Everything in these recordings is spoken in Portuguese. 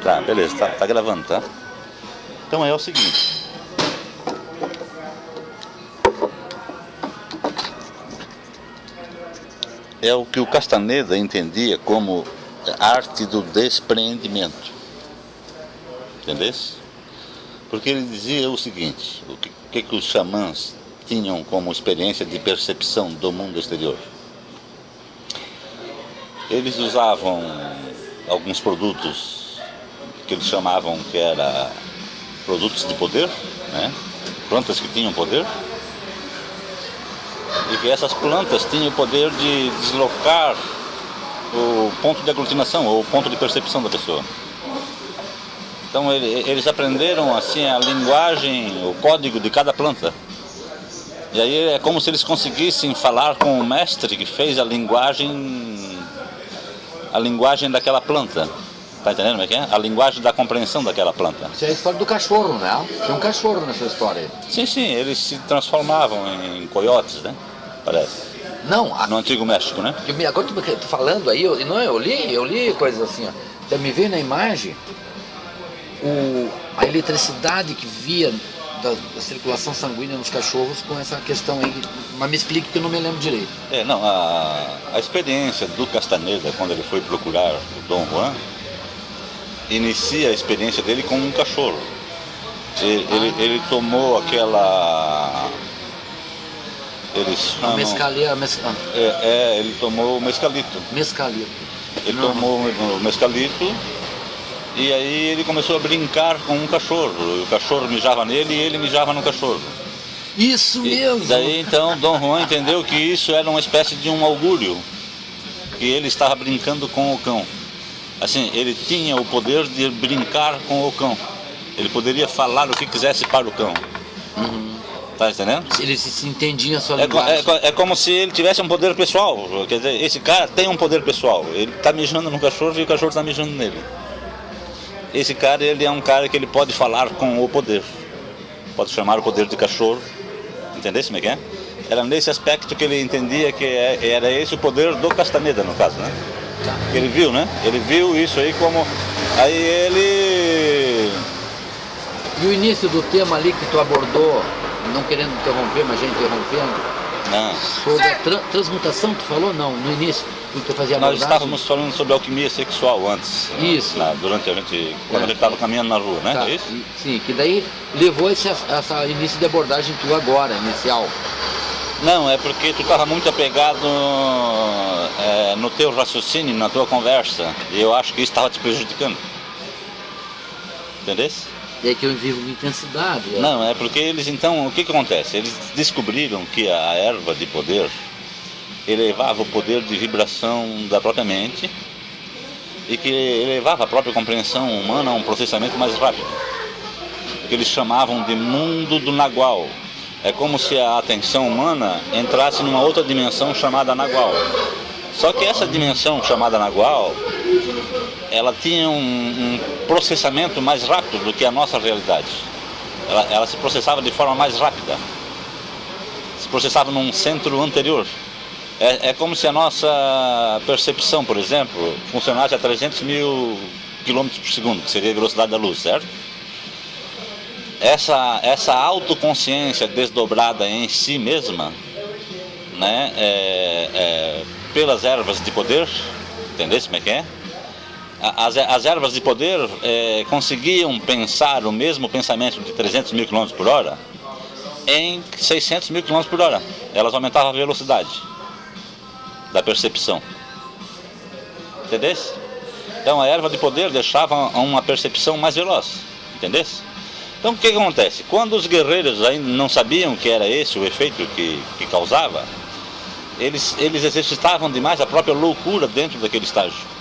Tá, beleza, tá gravando, tá? Então é o seguinte. É o que o Castaneda entendia como arte do despreendimento. Entendeu? Porque ele dizia o seguinte: o que os xamãs tinham como experiência de percepção do mundo exterior? Eles usavam alguns produtos que eles chamavam que era produtos de poder, né? Plantas que tinham poder, e que essas plantas tinham o poder de deslocar o ponto de aglutinação ou o ponto de percepção da pessoa. Então eles aprenderam assim a linguagem, o código de cada planta. E aí é como se eles conseguissem falar com o mestre que fez a linguagem daquela planta. Tá entendendo como é que é? A linguagem da compreensão daquela planta. Isso é a história do cachorro, né? Tem um cachorro nessa história aí. Sim, eles se transformavam em coiotes, né? Parece. Não, no Antigo México, né? Agora tu falando aí, eu li coisas assim, ó. Então, me veio na imagem a eletricidade que via da circulação sanguínea nos cachorros com essa questão aí, mas me explique que eu não me lembro direito. A experiência do Castaneda, quando ele foi procurar o Dom Juan, inicia a experiência dele com um cachorro. Ele tomou aquela... Eles chamam... ele tomou o mescalito. Ele tomou o mescalito e aí ele começou a brincar com um cachorro. O cachorro mijava nele e ele mijava no cachorro. Isso mesmo! Daí então Dom Juan entendeu que isso era uma espécie de um augúrio, que ele estava brincando com o cão. Assim, ele tinha o poder de brincar com o cão. Ele poderia falar o que quisesse para o cão. Tá entendendo? Ele se entendia a sua linguagem. É como se ele tivesse um poder pessoal. Quer dizer, esse cara tem um poder pessoal. Ele está mijando no cachorro e o cachorro está mijando nele. Esse cara, ele é um cara que ele pode falar com o poder. Pode chamar o poder de cachorro. Entendeu como é que é? Era nesse aspecto que ele entendia que era esse o poder do Castaneda, no caso, né? Que ele viu, né? Ele viu isso aí como... Aí ele... E o início do tema ali que tu abordou, não querendo interromper, mas já interrompendo, sobre a transmutação, tu falou? Não, no início, que tu fazia abordagem. Nós estávamos falando sobre alquimia sexual antes. Isso. Quando a gente estava caminhando na rua, né? Tá. É isso? Sim, que daí levou esse início de abordagem tua agora, inicial. Não, é porque tu estava muito apegado no teu raciocínio, na tua conversa, e eu acho que isso estava te prejudicando. Entendeu? E aí que eu vivo com intensidade. Não, é porque eles então, o que acontece? Eles descobriram que a erva de poder elevava o poder de vibração da própria mente e que elevava a própria compreensão humana a um processamento mais rápido. Que eles chamavam de mundo do Nagual. É como se a atenção humana entrasse numa outra dimensão chamada Nagual. Só que essa dimensão chamada Nagual, ela tinha um processamento mais rápido do que a nossa realidade. Ela se processava de forma mais rápida. Se processava num centro anterior. É como se a nossa percepção, por exemplo, funcionasse a 300 mil km por segundo, que seria a velocidade da luz, certo? Essa autoconsciência desdobrada em si mesma, né, pelas ervas de poder, entendeu como é que é? As ervas de poder conseguiam pensar o mesmo pensamento de 300 mil km por hora em 600 mil km por hora. Elas aumentavam a velocidade da percepção. Entendeu? Então a erva de poder deixava uma percepção mais veloz. Entendeu? Então o que acontece? Quando os guerreiros ainda não sabiam que era esse o efeito que causava, eles exercitavam demais a própria loucura dentro daquele estágio.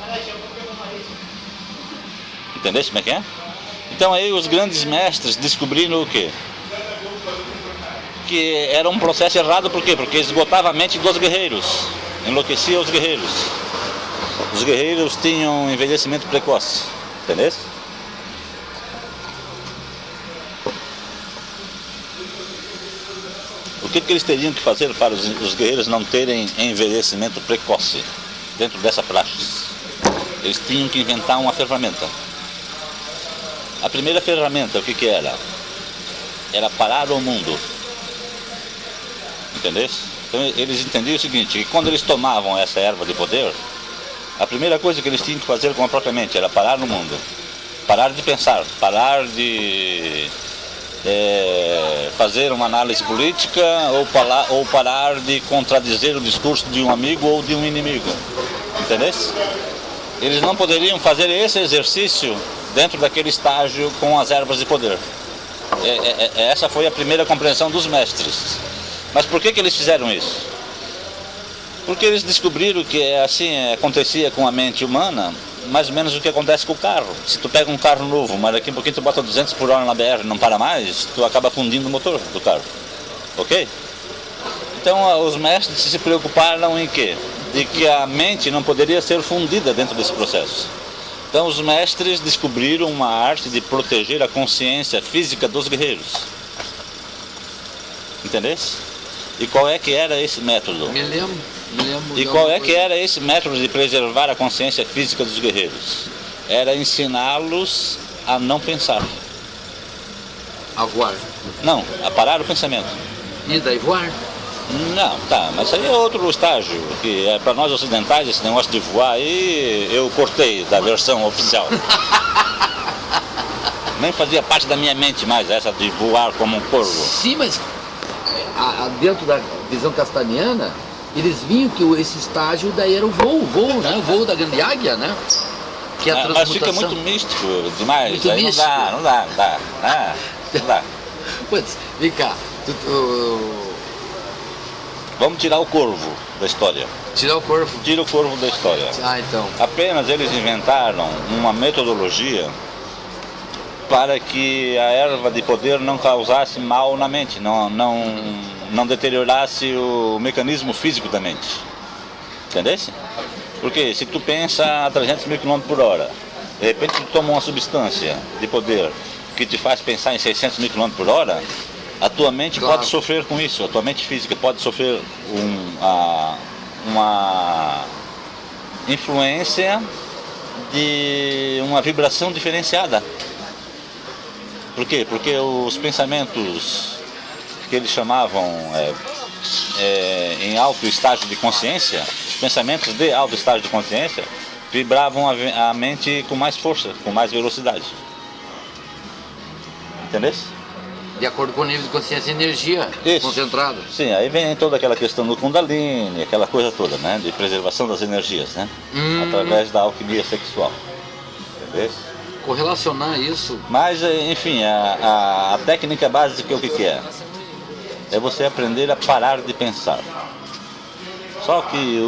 Entendeu como é que é? Então aí os grandes mestres descobriram o quê? Que era um processo errado, por quê? Porque esgotava a mente dos guerreiros, enlouquecia os guerreiros. Os guerreiros tinham um envelhecimento precoce, entendeu? O que eles teriam que fazer para os guerreiros não terem envelhecimento precoce dentro dessa praxis? Eles tinham que inventar uma ferramenta. A primeira ferramenta, o que era? Era parar o mundo. Entendeu? Então eles entendiam o seguinte, que quando eles tomavam essa erva de poder, a primeira coisa que eles tinham que fazer com a própria mente era parar no mundo. Parar de pensar, parar de fazer uma análise política ou parar de contradizer o discurso de um amigo ou de um inimigo. Entendeu? Eles não poderiam fazer esse exercício dentro daquele estágio com as ervas de poder. Essa foi a primeira compreensão dos mestres. Mas por que eles fizeram isso? Porque eles descobriram que assim acontecia com a mente humana, mais ou menos o que acontece com o carro. Se tu pega um carro novo, mas daqui a pouquinho tu bota 200 por hora na BR e não para mais, tu acaba fundindo o motor do carro. Ok? Então os mestres se preocuparam em quê? De que a mente não poderia ser fundida dentro desse processo. Então os mestres descobriram uma arte de proteger a consciência física dos guerreiros. Entendesse? E qual é que era esse método? Me lembro. E qual é que era esse método de preservar a consciência física dos guerreiros? Era ensiná-los a não pensar. A voar? Não, a parar o pensamento. E daí voar? Não, tá, mas aí é outro estágio, que para nós ocidentais esse negócio de voar aí eu cortei da versão oficial. Nem fazia parte da minha mente mais essa de voar como um corvo. Sim, mas dentro da visão castaniana, eles viam que esse estágio daí era o voo, né? O voo da grande águia, né? Que é a transmutação. Mas fica muito místico demais, muito aí místico. Não dá. Putz, vem cá. Vamos tirar o corvo da história. Tirar o corvo? Tira o corvo da história. Ah, então. Apenas eles inventaram uma metodologia para que a erva de poder não causasse mal na mente, não deteriorasse o mecanismo físico da mente. Entendesse? Porque se tu pensa a 300 mil km por hora, de repente tu toma uma substância de poder que te faz pensar em 600 mil km por hora, a tua mente pode sofrer com isso, a tua mente física pode sofrer uma influência de uma vibração diferenciada. Por quê? Porque os pensamentos que eles chamavam em alto estágio de consciência, os pensamentos de alto estágio de consciência, vibravam a mente com mais força, com mais velocidade. Entendeu? De acordo com o nível de consciência e energia concentrado. Sim, aí vem toda aquela questão do Kundalini, aquela coisa toda, né? De preservação das energias, né? Através da alquimia sexual. Entendeu? Correlacionar isso. Mas, enfim, a técnica básica é o que é? É você aprender a parar de pensar. Só que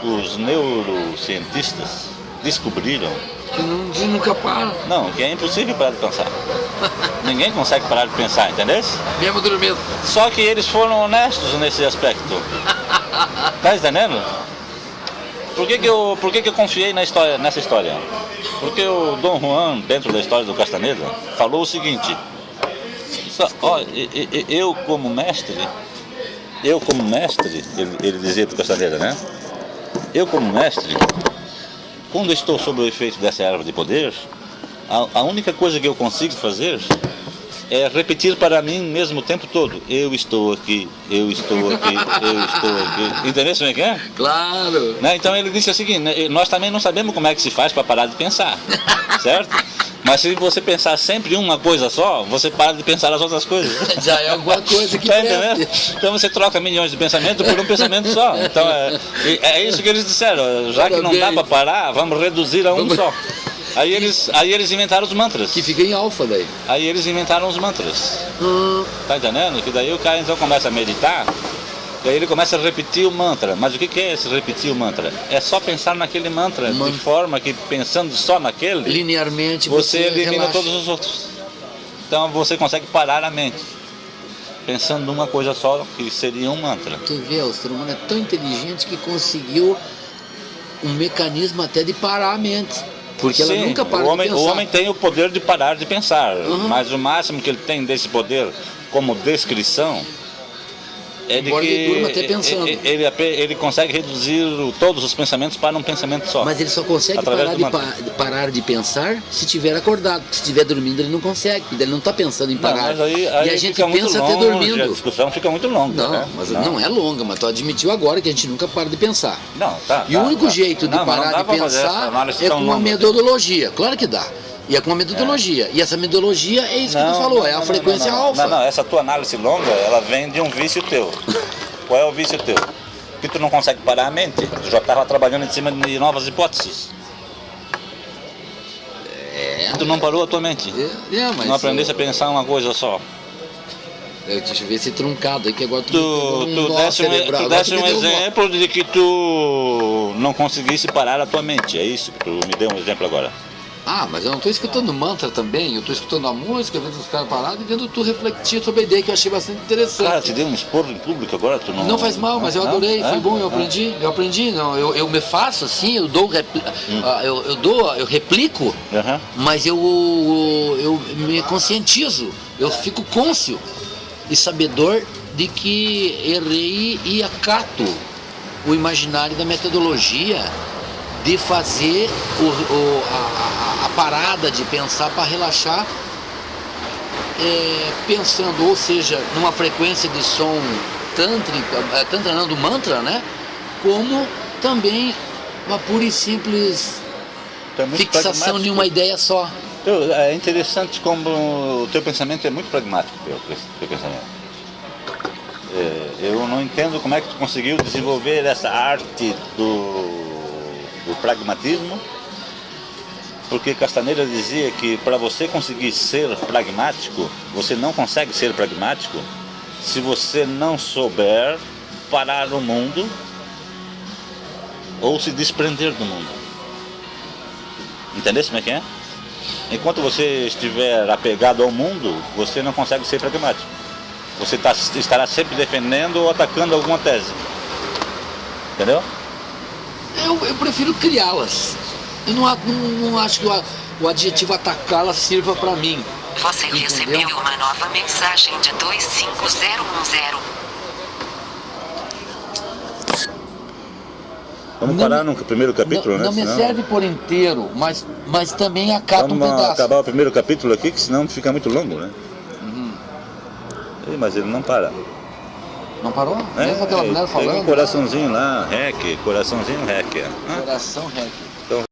os neurocientistas descobriram que nunca para. Não, que é impossível parar de pensar. Ninguém consegue parar de pensar, entendeu? Mesmo dormindo. Só que eles foram honestos nesse aspecto. Tá entendendo? Por que eu confiei nessa história? Porque o Dom Juan, dentro da história do Castaneda, falou o seguinte: eu como mestre, ele dizia para o Castaneda, né? Eu como mestre, quando eu estou sob o efeito dessa erva de poder, a única coisa que eu consigo fazer é repetir para mim mesmo o tempo todo: eu estou aqui, eu estou aqui, eu estou aqui. Entendeu como é que é? Claro. Né? Então ele disse o seguinte: nós também não sabemos como é que se faz para parar de pensar, certo? Mas se você pensar sempre uma coisa só, você para de pensar as outras coisas. Já é alguma coisa que entendendo? Então você troca milhões de pensamentos por um pensamento só. Então é isso que eles disseram: já que não dá para parar, vamos reduzir a um só. Aí eles inventaram os mantras. Que fica em alfa daí. Aí eles inventaram os mantras. Tá entendendo? Que daí o cara então começa a meditar, e aí ele começa a repetir o mantra. Mas o que é esse repetir o mantra? É só pensar naquele mantra, de forma que pensando só naquele, linearmente você elimina relaxa todos os outros. Então você consegue parar a mente, pensando numa coisa só, que seria um mantra. Tu vê, o ser humano é tão inteligente que conseguiu um mecanismo até de parar a mente. Porque ela nunca para de pensar. O homem tem o poder de parar de pensar, mas o máximo que ele tem desse poder como descrição é de embora que ele durma até pensando. Ele consegue reduzir todos os pensamentos para um pensamento só. Mas ele só consegue parar de pensar se estiver acordado. Se estiver dormindo, ele não consegue, porque ele não está pensando em parar. Não, mas aí e a gente pensa até dormindo. A discussão fica muito longa. Não, né? mas não é longa, mas tu admitiu agora que a gente nunca para de pensar. Não, tá. E o único jeito de parar de pensar é com uma metodologia. Claro que dá. E é com uma metodologia. E essa metodologia é isso que tu falou, é a frequência alfa. Não, essa tua análise longa, ela vem de um vício teu. Qual é o vício teu? Que tu não consegue parar a mente. Tu já estava trabalhando em cima de novas hipóteses. Tu não parou a tua mente. Mas não aprendeste a pensar uma coisa só. Deixa eu ver esse truncado aí que agora tu desse um exemplo de que tu não conseguisse parar a tua mente. É isso que tu me deu um exemplo agora. Ah, mas eu não estou escutando mantra também, eu estou escutando a música, vendo os caras parados e vendo tu refletir sobre a ideia que eu achei bastante interessante. Cara, te dei um esporro em público agora, tu não... Não faz mal, mas eu adorei, foi bom, eu aprendi, não, eu me faço assim, eu replico, mas eu me conscientizo, eu fico cônscio e sabedor de que errei e acato o imaginário da metodologia de fazer a parada de pensar para relaxar, pensando, ou seja, numa frequência de som tântrica, tanto do mantra, né? Como também uma pura e simples fixação de uma ideia só. É interessante como o teu pensamento é muito pragmático, teu pensamento. Eu não entendo como é que tu conseguiu desenvolver essa arte do pragmatismo, porque Castanheira dizia que para você conseguir ser pragmático, você não consegue ser pragmático se você não souber parar o mundo ou se desprender do mundo. Entendeu como é que é? Enquanto você estiver apegado ao mundo, você não consegue ser pragmático. Você estará sempre defendendo ou atacando alguma tese. Entendeu? Eu prefiro criá-las. Eu não acho que o adjetivo atacá-las sirva para mim. Você recebeu uma nova mensagem de 25010. Vamos parar no primeiro capítulo, né? Não me serve por inteiro, mas também acata um pedaço. Vamos acabar o primeiro capítulo aqui, que senão fica muito longo, né? Mas ele não para. Não parou? Mesmo aquela mulher falando. Tem um coraçãozinho lá, coraçãozinho REC. Coração REC.